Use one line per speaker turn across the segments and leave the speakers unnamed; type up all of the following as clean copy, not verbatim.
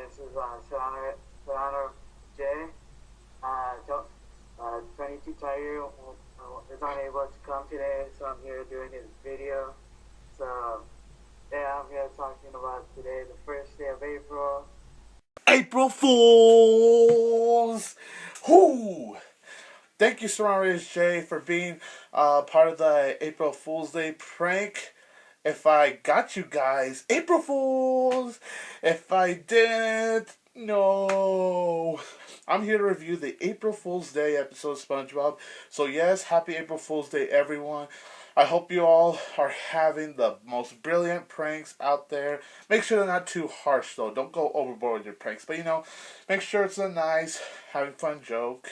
This is John J. Don't, 22 Tiger is unable to come today, so I'm here doing his video. So, yeah, I'm here talking about today, the first day of April.
April Fools! Whoo! Thank you, Surrounders J, for being part of the April Fool's Day prank. If I got you guys, April Fools! If I didn't, no. I'm here to review the April Fool's Day episode of SpongeBob. So yes, happy April Fool's Day, everyone. I hope you all are having the most brilliant pranks out there. Make sure they're not too harsh, though. Don't go overboard with your pranks. But, make sure it's a nice, having fun joke.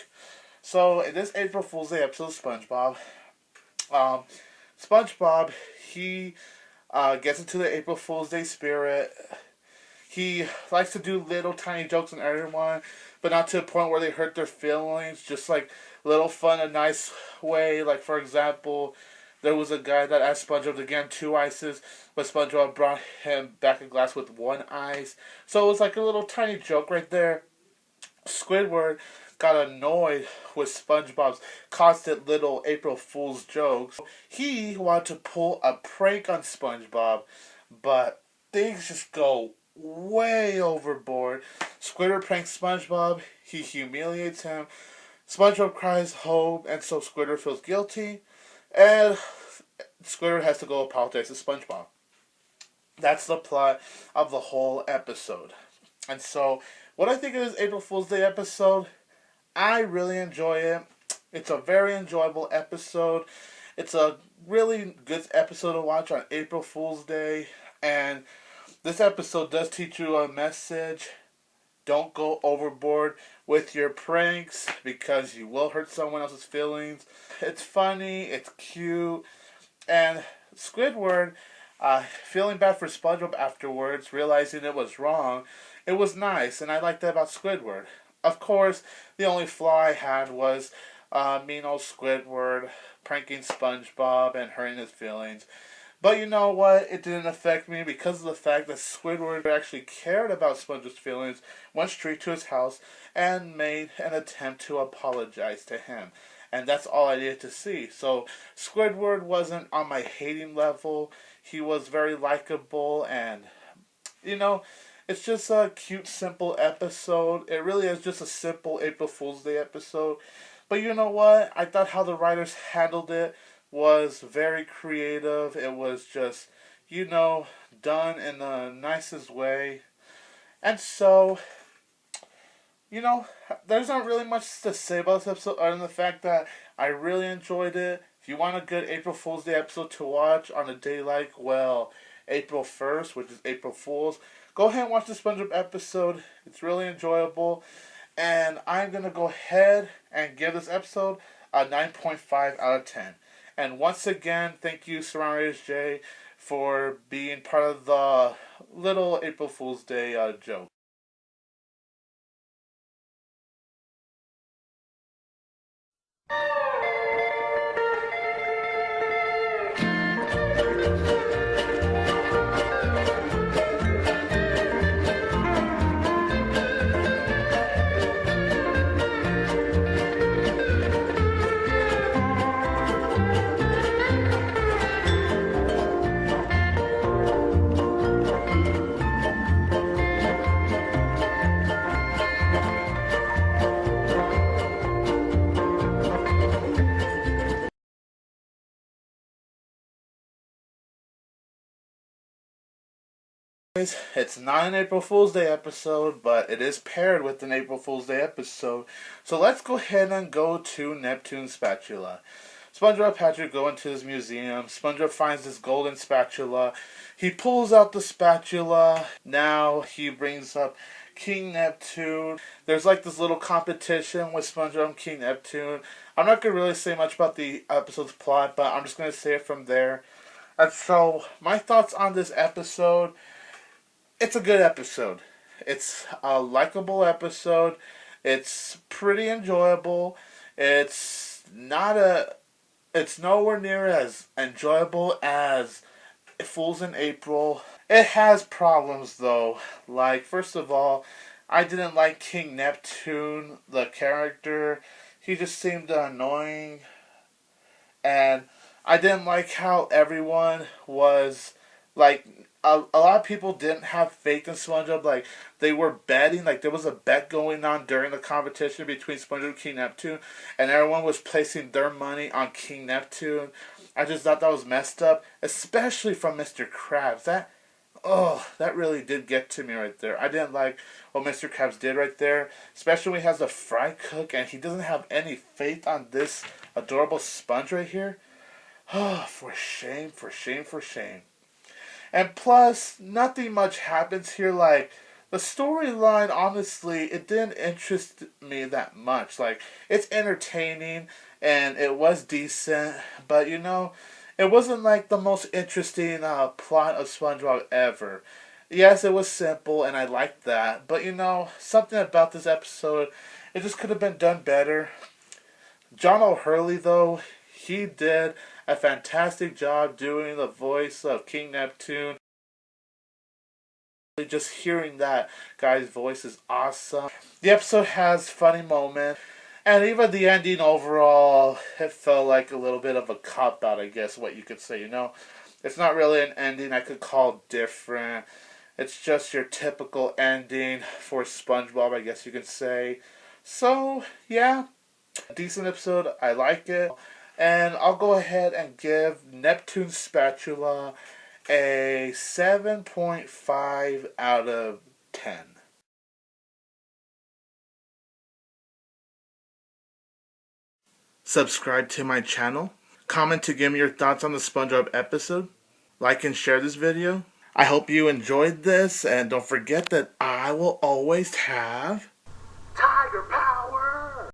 So, in this April Fool's Day episode of SpongeBob, he gets into the April Fool's Day spirit. He likes to do little tiny jokes on everyone, but not to the point where they hurt their feelings. Just like little fun, a nice way. Like, for example, there was a guy that asked SpongeBob to get him 2 ices, but SpongeBob brought him back a glass with 1 ice. So it was like a little tiny joke right there. Squidward got annoyed with SpongeBob's constant little April Fool's jokes. He wanted to pull a prank on SpongeBob, but things just go way overboard. Squidward pranks SpongeBob. He humiliates him. SpongeBob cries home, and so Squidward feels guilty. And Squidward has to go apologize to SpongeBob. That's the plot of the whole episode. And so, what I think of this April Fool's Day episode, I really enjoy it. It's a very enjoyable episode. It's a really good episode to watch on April Fool's Day. And this episode does teach you a message. Don't go overboard with your pranks because you will hurt someone else's feelings. It's funny, it's cute, and Squidward, feeling bad for SpongeBob afterwards, realizing it was wrong, it was nice, and I liked that about Squidward. Of course, the only flaw I had was mean old Squidward pranking SpongeBob and hurting his feelings. But you know what? It didn't affect me because of the fact that Squidward actually cared about SpongeBob's feelings, went straight to his house, and made an attempt to apologize to him. And that's all I needed to see. So Squidward wasn't on my hating level. He was very likable, and, it's just a cute, simple episode. It really is just a simple April Fool's Day episode. But you know what? I thought how the writers handled it was very creative. It was just, done in the nicest way. And so, there's not really much to say about this episode other than the fact that I really enjoyed it. If you want a good April Fool's Day episode to watch on a day like, April 1st, which is April Fool's, go ahead and watch the SpongeBob episode. It's really enjoyable. And I'm going to go ahead and give this episode a 9.5 out of 10. And once again, thank you, Surrounders J, for being part of the little April Fool's Day joke. It's not an April Fool's Day episode, but it is paired with an April Fool's Day episode. So let's go ahead and go to Neptune's Spatula. SpongeBob and Patrick go into his museum. SpongeBob finds this golden spatula. He pulls out the spatula. Now he brings up King Neptune. There's like this little competition with SpongeBob and King Neptune. I'm not going to really say much about the episode's plot, but I'm just going to say it from there. And so, my thoughts on this episode: it's a good episode. It's a likable episode. It's pretty enjoyable. It's nowhere near as enjoyable as Fools in April. It has problems though. Like, first of all, I didn't like King Neptune, the character. He just seemed annoying. And I didn't like how everyone was, like, a lot of people didn't have faith in SpongeBob. Like, they were betting, like, there was a bet going on during the competition between SpongeBob and King Neptune, and everyone was placing their money on King Neptune. I just thought that was messed up, especially from Mr. Krabs. That really did get to me right there. I didn't like what Mr. Krabs did right there, especially when he has the fry cook and he doesn't have any faith on this adorable sponge right here. Oh, for shame, for shame, for shame. And plus, nothing much happens here. Like, the storyline, honestly, it didn't interest me that much. Like, it's entertaining and it was decent, but it wasn't like the most interesting plot of SpongeBob ever. Yes, it was simple and I liked that, but something about this episode, it just could have been done better. John O Hurley, though, he did a fantastic job doing the voice of King Neptune. Just hearing that guy's voice is awesome. The episode has funny moments, and even the ending overall, it felt like a little bit of a cop-out, I guess, what you could say, It's not really an ending I could call different. It's just your typical ending for SpongeBob, I guess you could say. So, yeah, decent episode. I like it. And I'll go ahead and give Neptune's Spatula a 7.5 out of 10. Subscribe to my channel. Comment to give me your thoughts on the SpongeBob episode. Like and share this video. I hope you enjoyed this, and don't forget that I will always have